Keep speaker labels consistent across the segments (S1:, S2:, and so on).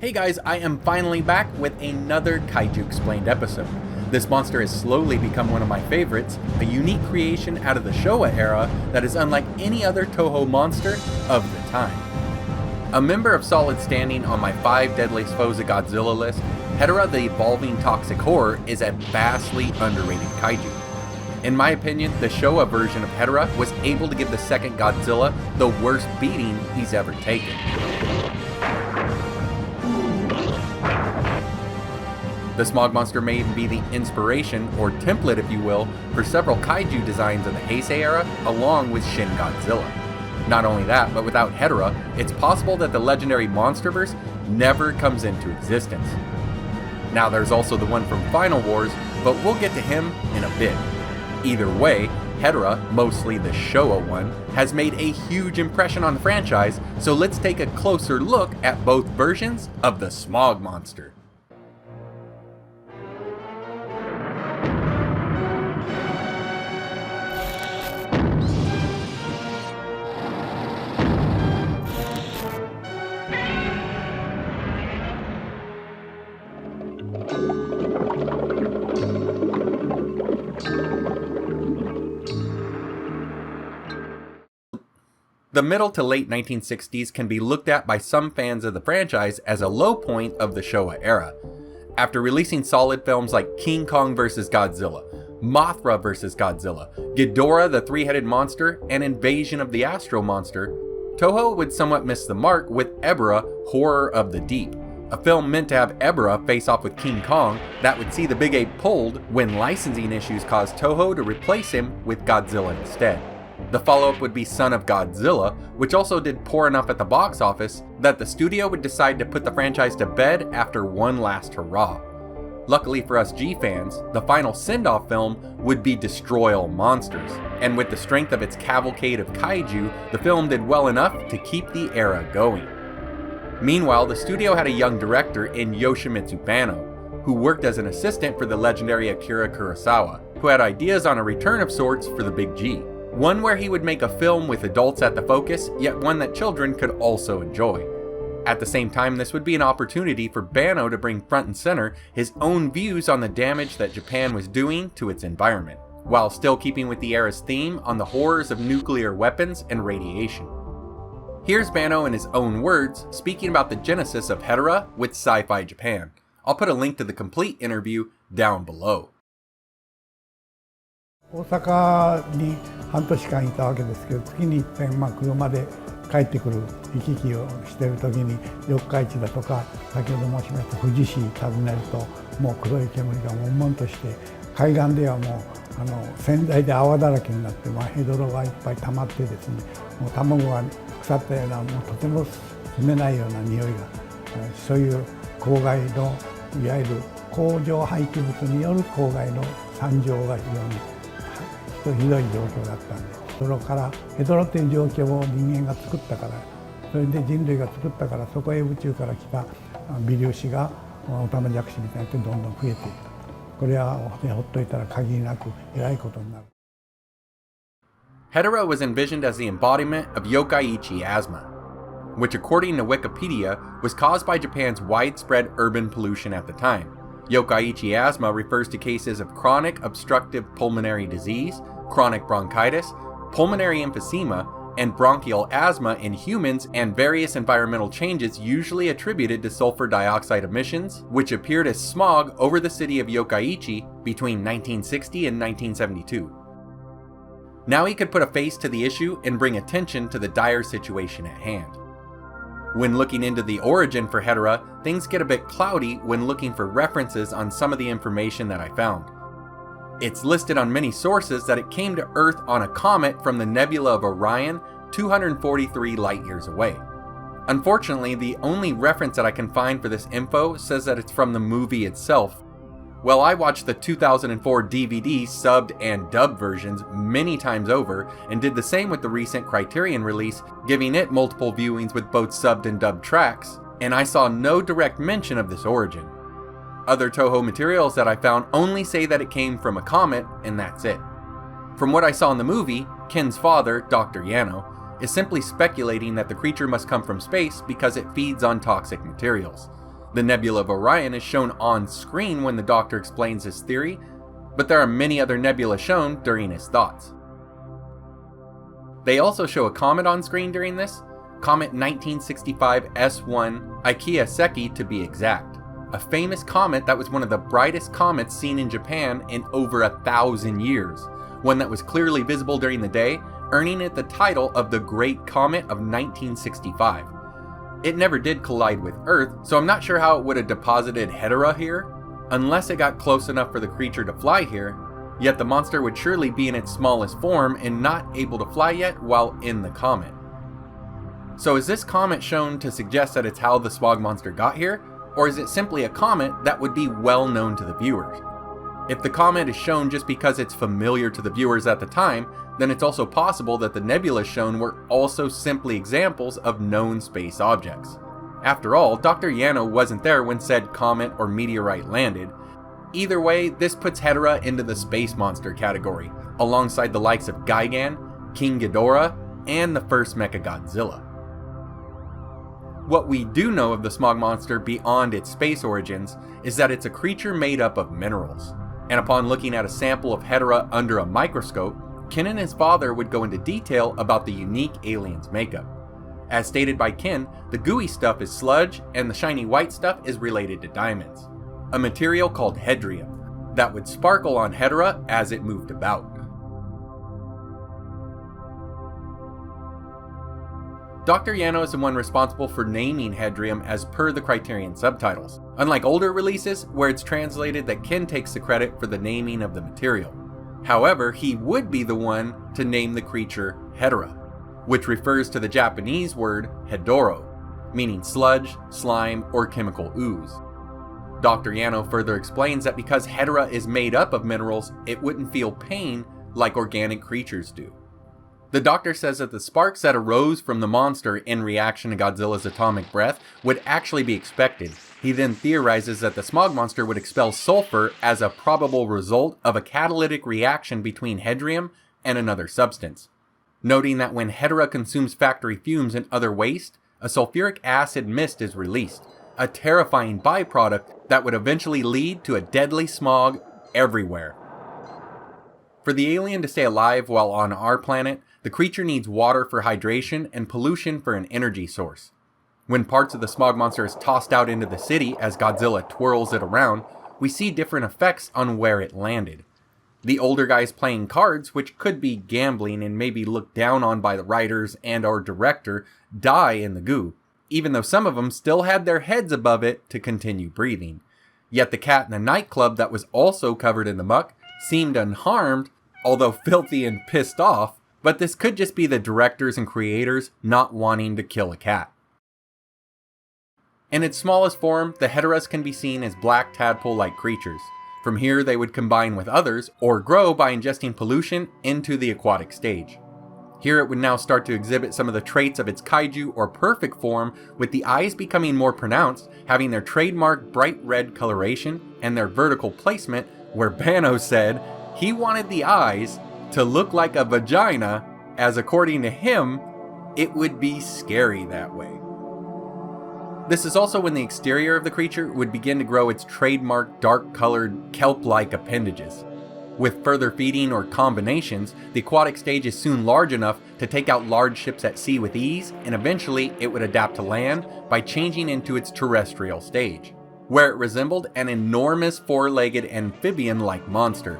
S1: Hey guys, I am finally back with another Kaiju Explained episode. This monster has slowly become one of my favorites, a unique creation out of the Showa era that is unlike any other Toho monster of the time. A member of solid standing on my 5 deadliest foes of Godzilla list, Hedorah the Evolving Toxic Horror is a vastly underrated kaiju. In my opinion, the Showa version of Hedorah was able to give the second Godzilla the worst beating he's ever taken. The Smog Monster may even be the inspiration, or template if you will, for several kaiju designs of the Heisei era, along with Shin Godzilla. Not only that, but without Hedorah, it's possible that the legendary MonsterVerse never comes into existence. Now there's also the one from Final Wars, but we'll get to him in a bit. Either way, Hedorah, mostly the Showa one, has made a huge impression on the franchise, so let's take a closer look at both versions of the Smog Monster. The middle to late 1960s can be looked at by some fans of the franchise as a low point of the Showa era. After releasing solid films like King Kong vs. Godzilla, Mothra vs. Godzilla, Ghidorah the Three-Headed Monster, and Invasion of the Astro Monster, Toho would somewhat miss the mark with Ebirah Horror of the Deep, a film meant to have Ebirah face off with King Kong that would see the big ape pulled when licensing issues caused Toho to replace him with Godzilla instead. The follow-up would be Son of Godzilla, which also did poor enough at the box office that the studio would decide to put the franchise to bed after one last hurrah. Luckily for us G fans, the final send-off film would be Destroy All Monsters, and with the strength of its cavalcade of kaiju, the film did well enough to keep the era going. Meanwhile, the studio had a young director in Yoshimitsu Banno, who worked as an assistant for the legendary Akira Kurosawa, who had ideas on a return of sorts for the Big G. One where he would make a film with adults at the focus, yet one that children could also enjoy. At the same time, this would be an opportunity for Banno to bring front and center his own views on the damage that Japan was doing to its environment, while still keeping with the era's theme on the horrors of nuclear weapons and radiation. Here's Banno in his own words, speaking about the genesis of Hedorah with SciFi Japan. I'll put a link to the complete interview down below.
S2: 大阪に半年間いたわけですけど、月に一遍車で帰ってくる行き来をしている時に四日市だとか、先ほど申しました富士市訪ねるともう黒い煙が悶々として、海岸ではもう洗剤で泡だらけになって、ヘドロがいっぱい溜まってですね、もう卵が腐ったような、もうとても住めないような匂いが、そういう公害のいわゆる工場廃棄物による公害の惨状が非常にひどい状況だったんで、それからヘドロという状況を人間が作ったから、それで人類が作ったから、そこへ宇宙から来た微粒子がオタマジャクシみたいになってどんどん増えていく。これはほっといたら限りなくえらいことになる。
S1: Hedorah was envisioned as the embodiment of Yokkaichi asthma, which according to Wikipedia was caused by Japan's widespread urban pollution at the time. Yokkaichi asthma refers to cases of chronic obstructive pulmonary disease, chronic bronchitis, pulmonary emphysema, and bronchial asthma in humans, and various environmental changes usually attributed to sulfur dioxide emissions, which appeared as smog over the city of Yokkaichi between 1960 and 1972. Now he could put a face to the issue and bring attention to the dire situation at hand. When looking into the origin for Hedorah, things get a bit cloudy when looking for references on some of the information that I found. It's listed on many sources that it came to Earth on a comet from the nebula of Orion 243 light-years away. Unfortunately, the only reference that I can find for this info says that it's from the movie itself. Well, I watched the 2004 DVD subbed and dubbed versions many times over, and did the same with the recent Criterion release, giving it multiple viewings with both subbed and dubbed tracks, and I saw no direct mention of this origin. Other Toho materials that I found only say that it came from a comet, and that's it. From what I saw in the movie, Ken's father, Dr. Yano, is simply speculating that the creature must come from space because it feeds on toxic materials. The Nebula of Orion is shown on screen when the Doctor explains his theory, but there are many other nebula shown during his thoughts. They also show a comet on screen during this, Comet 1965 S1 Ikea-Seki to be exact, a famous comet that was one of the brightest comets seen in Japan in over 1,000 years, one that was clearly visible during the day, earning it the title of the Great Comet of 1965. It never did collide with Earth, so I'm not sure how it would have deposited Hedorah here, unless it got close enough for the creature to fly here, yet the monster would surely be in its smallest form and not able to fly yet while in the comet. So is this comet shown to suggest that it's how the Smog Monster got here, or is it simply a comet that would be well known to the viewers? If the comet is shown just because it's familiar to the viewers at the time, then it's also possible that the nebulas shown were also simply examples of known space objects. After all, Dr. Yano wasn't there when said comet or meteorite landed. Either way, this puts Hedorah into the space monster category, alongside the likes of Gigan, King Ghidorah, and the first MechaGodzilla. What we do know of the Smog Monster beyond its space origins is that it's a creature made up of minerals, and upon looking at a sample of Hedorah under a microscope, Ken and his father would go into detail about the unique alien's makeup. As stated by Ken, the gooey stuff is sludge and the shiny white stuff is related to diamonds, a material called hedrium that would sparkle on Hedorah as it moved about. Dr. Yano is the one responsible for naming Hedrium as per the Criterion subtitles, unlike older releases where it's translated that Ken takes the credit for the naming of the material. However, he would be the one to name the creature Hedorah, which refers to the Japanese word hedoro, meaning sludge, slime, or chemical ooze. Dr. Yano further explains that because Hedorah is made up of minerals, it wouldn't feel pain like organic creatures do. The Doctor says that the sparks that arose from the monster in reaction to Godzilla's atomic breath would actually be expected. He then theorizes that the Smog Monster would expel sulfur as a probable result of a catalytic reaction between hedrium and another substance, noting that when Hedorah consumes factory fumes and other waste, a sulfuric acid mist is released, a terrifying byproduct that would eventually lead to a deadly smog everywhere. For the alien to stay alive while on our planet, the creature needs water for hydration and pollution for an energy source. When parts of the Smog Monster is tossed out into the city as Godzilla twirls it around, we see different effects on where it landed. The older guys playing cards, which could be gambling and maybe looked down on by the writers and our director, die in the goo, even though some of them still had their heads above it to continue breathing. Yet the cat in the nightclub that was also covered in the muck seemed unharmed, although filthy and pissed off, but this could just be the directors and creators not wanting to kill a cat. In its smallest form, the Hedorahs can be seen as black tadpole-like creatures. From here, they would combine with others, or grow by ingesting pollution into the aquatic stage. Here it would now start to exhibit some of the traits of its kaiju or perfect form, with the eyes becoming more pronounced, having their trademark bright red coloration, and their vertical placement, where Banno said he wanted the eyes to look like a vagina, as according to him, it would be scary that way. This is also when the exterior of the creature would begin to grow its trademark dark-colored kelp-like appendages. With further feeding or combinations, the aquatic stage is soon large enough to take out large ships at sea with ease, and eventually it would adapt to land by changing into its terrestrial stage, where it resembled an enormous four-legged amphibian-like monster.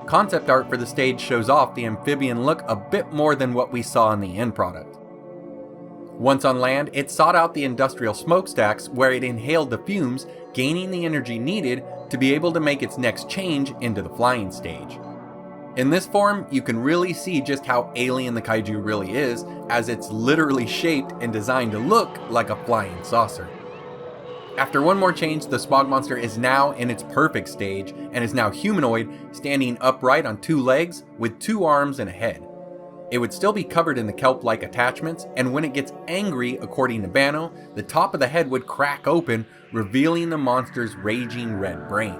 S1: Concept art for the stage shows off the amphibian look a bit more than what we saw in the end product. Once on land, it sought out the industrial smokestacks where it inhaled the fumes, gaining the energy needed to be able to make its next change into the flying stage. In this form, you can really see just how alien the kaiju really is, as it's literally shaped and designed to look like a flying saucer. After one more change, the Smog Monster is now in its perfect stage and is now humanoid, standing upright on two legs with two arms and a head. It would still be covered in the kelp-like attachments, and when it gets angry, according to Banno, the top of the head would crack open, revealing the monster's raging red brain.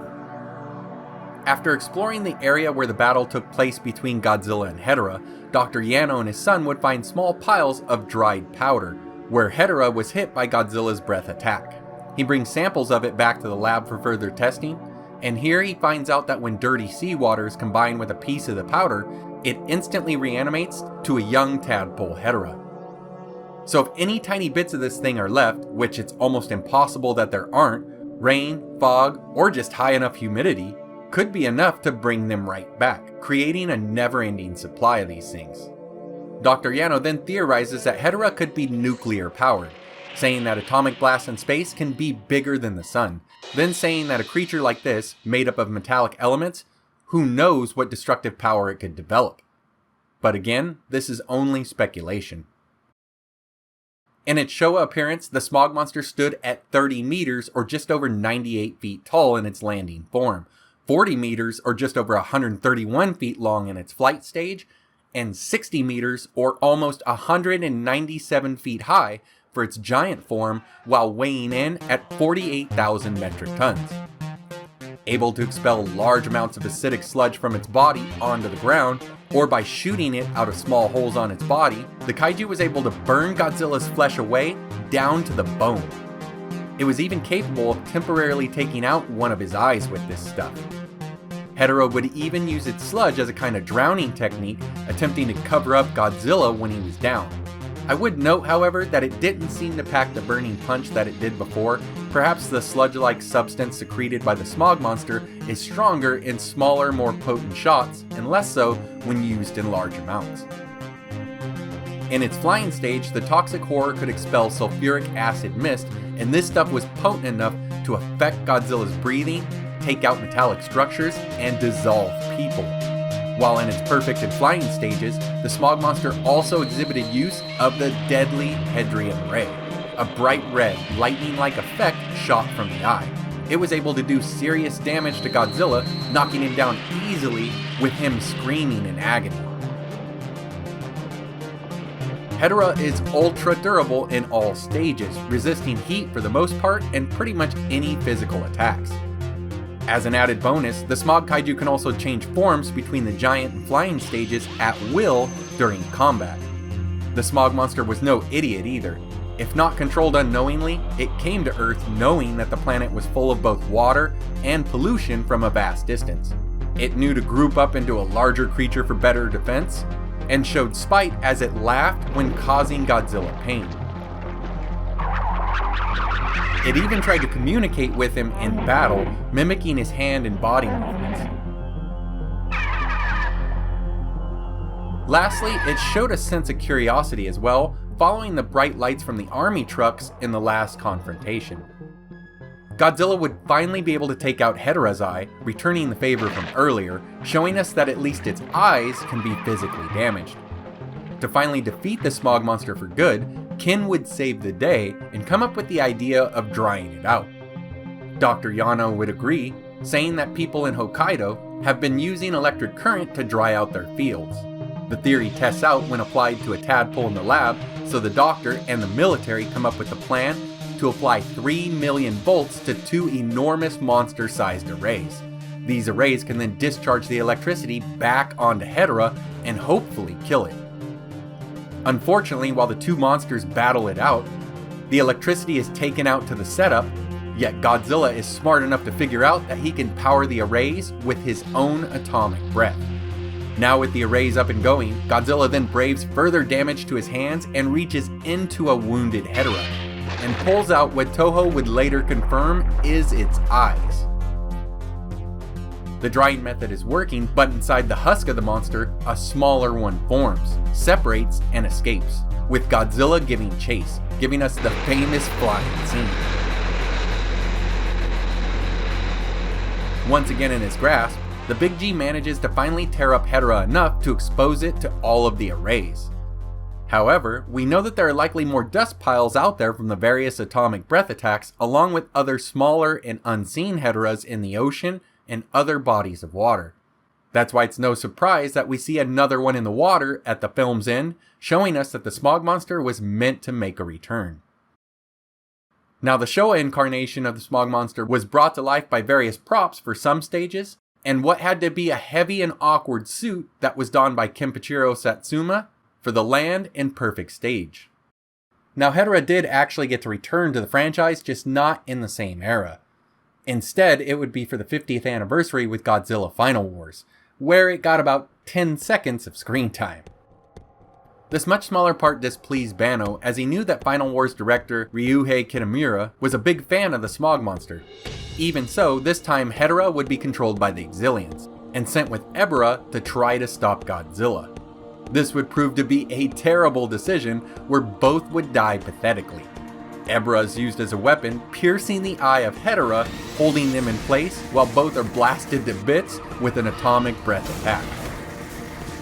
S1: After exploring the area where the battle took place between Godzilla and Hedorah, Dr. Yano and his son would find small piles of dried powder, where Hedorah was hit by Godzilla's breath attack. He brings samples of it back to the lab for further testing, and here he finds out that when dirty seawater is combined with a piece of the powder, it instantly reanimates to a young tadpole Hedorah. So if any tiny bits of this thing are left, which it's almost impossible that there aren't, rain, fog, or just high enough humidity could be enough to bring them right back, creating a never-ending supply of these things. Dr. Yano then theorizes that Hedorah could be nuclear powered, saying that atomic blasts in space can be bigger than the sun, then saying that a creature like this, made up of metallic elements, who knows what destructive power it could develop. But again, this is only speculation. In its Showa appearance, the Smog Monster stood at 30 meters or just over 98 feet tall in its landing form, 40 meters or just over 131 feet long in its flight stage, and 60 meters or almost 197 feet high for its giant form while weighing in at 48,000 metric tons. Able to expel large amounts of acidic sludge from its body onto the ground, or by shooting it out of small holes on its body, the kaiju was able to burn Godzilla's flesh away down to the bone. It was even capable of temporarily taking out one of his eyes with this stuff. Hedorah would even use its sludge as a kind of drowning technique, attempting to cover up Godzilla when he was down. I would note, however, that it didn't seem to pack the burning punch that it did before. Perhaps the sludge-like substance secreted by the Smog Monster is stronger in smaller, more potent shots, and less so when used in large amounts. In its flying stage, the toxic horror could expel sulfuric acid mist, and this stuff was potent enough to affect Godzilla's breathing, take out metallic structures, and dissolve people. While in its perfect and flying stages, the Smog Monster also exhibited use of the deadly Hedrium Ray, a bright red, lightning-like effect shot from the eye. It was able to do serious damage to Godzilla, knocking him down easily with him screaming in agony. Hedorah is ultra durable in all stages, resisting heat for the most part and pretty much any physical attacks. As an added bonus, the Smog Kaiju can also change forms between the giant and flying stages at will during combat. The Smog Monster was no idiot either. If not controlled unknowingly, it came to Earth knowing that the planet was full of both water and pollution from a vast distance. It knew to group up into a larger creature for better defense, and showed spite as it laughed when causing Godzilla pain. It even tried to communicate with him in battle, mimicking his hand and body movements. Lastly, it showed a sense of curiosity as well, following the bright lights from the army trucks in the last confrontation. Godzilla would finally be able to take out Hedorah's eye, returning the favor from earlier, showing us that at least its eyes can be physically damaged. To finally defeat the Smog Monster for good, Kin would save the day and come up with the idea of drying it out. Dr. Yano would agree, saying that people in Hokkaido have been using electric current to dry out their fields. The theory tests out when applied to a tadpole in the lab, so the doctor and the military come up with a plan to apply 3 million volts to 2 enormous monster-sized arrays. These arrays can then discharge the electricity back onto Hedorah and hopefully kill it. Unfortunately, while the two monsters battle it out, the electricity is taken out to the setup, yet Godzilla is smart enough to figure out that he can power the arrays with his own atomic breath. Now with the arrays up and going, Godzilla then braves further damage to his hands and reaches into a wounded Hedorah, and pulls out what Toho would later confirm is its eyes. The drying method is working, but inside the husk of the monster, a smaller one forms, separates, and escapes, with Godzilla giving chase, giving us the famous flying scene. Once again in his grasp, the Big G manages to finally tear up Hedorah enough to expose it to all of the arrays. However, we know that there are likely more dust piles out there from the various atomic breath attacks, along with other smaller and unseen Hedorahs in the ocean and other bodies of water. That's why it's no surprise that we see another one in the water at the film's end, showing us that the Smog Monster was meant to make a return. Now, the Showa incarnation of the Smog Monster was brought to life by various props for some stages, and what had to be a heavy and awkward suit that was donned by Kenpachiro Satsuma for the land and perfect stage. Now, Hedorah did actually get to return to the franchise, just not in the same era. Instead, it would be for the 50th anniversary with Godzilla Final Wars, where it got about 10 seconds of screen time. This much smaller part displeased Banno, as he knew that Final Wars director Ryuhei Kitamura was a big fan of the Smog Monster. Even so, this time Hedorah would be controlled by the Exilians, and sent with Ebirah to try to stop Godzilla. This would prove to be a terrible decision, where both would die pathetically. Ebirah is used as a weapon, piercing the eye of Hedorah, holding them in place, while both are blasted to bits with an atomic breath attack.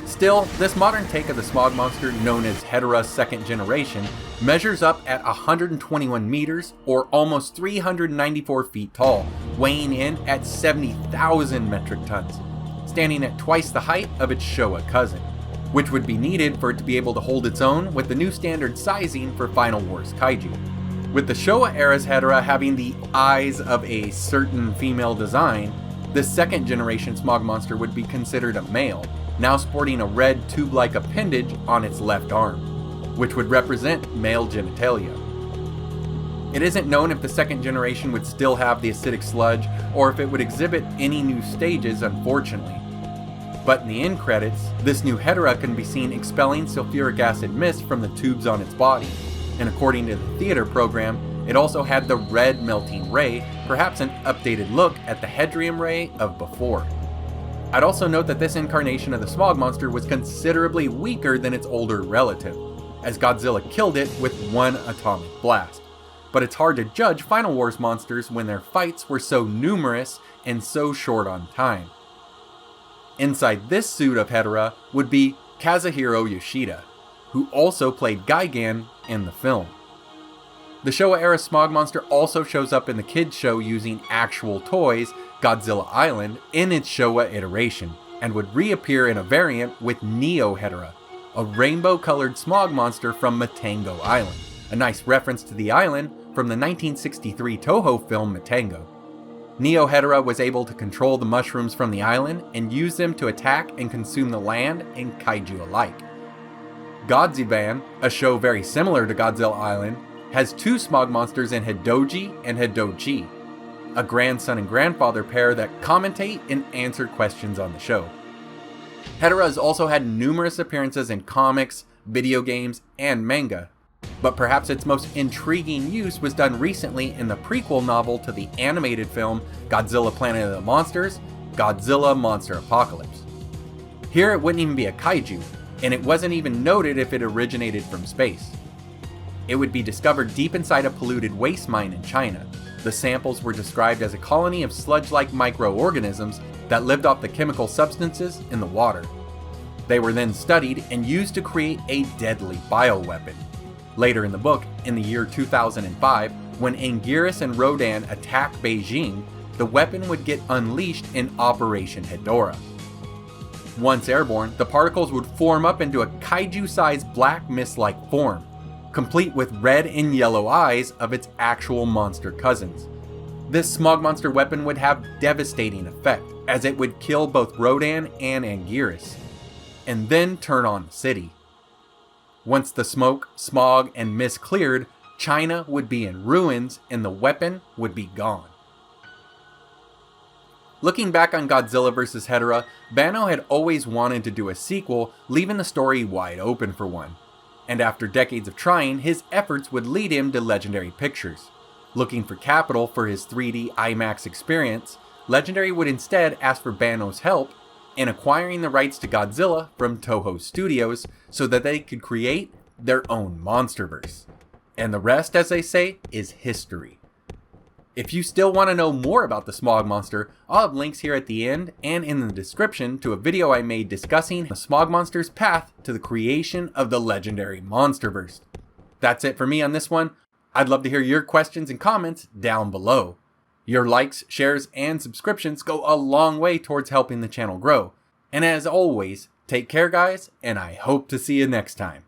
S1: Still, this modern take of the Smog Monster, known as Hedorah's second generation, measures up at 121 meters, or almost 394 feet tall, weighing in at 70,000 metric tons, standing at twice the height of its Showa cousin, which would be needed for it to be able to hold its own with the new standard sizing for Final Wars Kaiju. With the Showa era's Hedorah having the eyes of a certain female design, the second generation Smog Monster would be considered a male, now sporting a red tube-like appendage on its left arm, which would represent male genitalia. It isn't known if the second generation would still have the acidic sludge, or if it would exhibit any new stages, unfortunately. But in the end credits, this new Hedorah can be seen expelling sulfuric acid mist from the tubes on its body, and according to the theater program, it also had the red melting ray, perhaps an updated look at the Hedrium ray of before. I'd also note that this incarnation of the Smog Monster was considerably weaker than its older relative, as Godzilla killed it with one atomic blast. But it's hard to judge Final Wars monsters when their fights were so numerous and so short on time. Inside this suit of Hedorah would be Kazuhiro Yoshida, who also played Gigan in the film. The Showa era Smog Monster also shows up in the kids show using actual toys, Godzilla Island, in its Showa iteration, and would reappear in a variant with Neo Hedorah, a rainbow-colored smog monster from Matango Island, a nice reference to the island from the 1963 Toho film Matango. Neo Hedorah was able to control the mushrooms from the island and use them to attack and consume the land and kaiju alike. Godziban, a show very similar to Godzilla Island, has two smog monsters in Hidoji and Hidoji, a grandson and grandfather pair that commentate and answer questions on the show. Hedorah has also had numerous appearances in comics, video games, and manga, but perhaps its most intriguing use was done recently in the prequel novel to the animated film Godzilla Planet of the Monsters, Godzilla Monster Apocalypse. Here it wouldn't even be a kaiju, and it wasn't even noted if it originated from space. It would be discovered deep inside a polluted waste mine in China. The samples were described as a colony of sludge-like microorganisms that lived off the chemical substances in the water. They were then studied and used to create a deadly bioweapon. Later in the book, in the year 2005, when Anguirus and Rodan attack Beijing, the weapon would get unleashed in Operation Hedorah. Once airborne, the particles would form up into a kaiju-sized black mist-like form, complete with red and yellow eyes of its actual monster cousins. This smog monster weapon would have devastating effect, as it would kill both Rodan and Anguirus, and then turn on the city. Once the smoke, smog, and mist cleared, China would be in ruins and the weapon would be gone. Looking back on Godzilla vs. Hedorah, Banno had always wanted to do a sequel, leaving the story wide open for one. And after decades of trying, his efforts would lead him to Legendary Pictures. Looking for capital for his 3D IMAX experience, Legendary would instead ask for Banno's help in acquiring the rights to Godzilla from Toho Studios so that they could create their own MonsterVerse. And the rest, as they say, is history. If you still want to know more about the Smog Monster, I'll have links here at the end and in the description to a video I made discussing the Smog Monster's path to the creation of the legendary MonsterVerse. That's it for me on this one. I'd love to hear your questions and comments down below. Your likes, shares, and subscriptions go a long way towards helping the channel grow. And as always, take care guys, and I hope to see you next time.